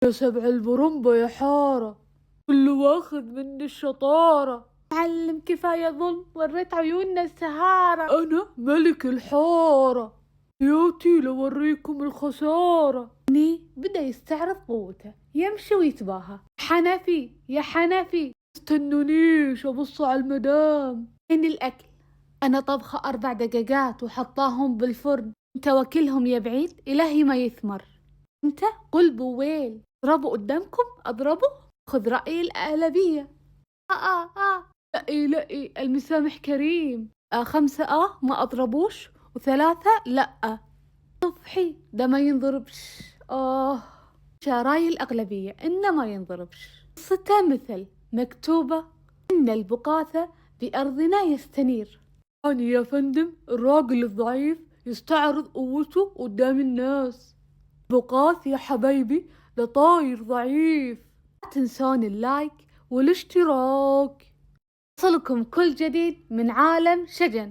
يا سبع البرمبة يا حارة، كله واخذ مني الشطارة. معلم كفاية ظلم، وريت عيوننا السهارة. أنا ملك الحارة، ياتي لوريكم الخسارة. بدأ يستعرض قوته، يمشي ويتباهى. حنفي يا حنفي، استنونيش أبص على المدام. إن الأكل أنا طبخة 4 دقيقات وحطاهم بالفرن. أنت وكلهم يا بعيد، إلهي ما يثمر. أنت قل بويل، اضربوا قدامكم أضربه، خذ رأي الأغلبية. لأي المسامح كريم. 5 ما أضربوش، و3 لأ. صفحي ده ما ينضربش. شراي الأغلبية إنه ما ينضربش. قصته مثل مكتوبة إن البقاثة بأرضنا يستنير. أنا يا فندم الراجل الضعيف يستعرض قوته قدام الناس. بقاث يا حبايبي ده طاير ضعيف. لا تنسون اللايك والاشتراك. وصلكم كل جديد من عالم شجن.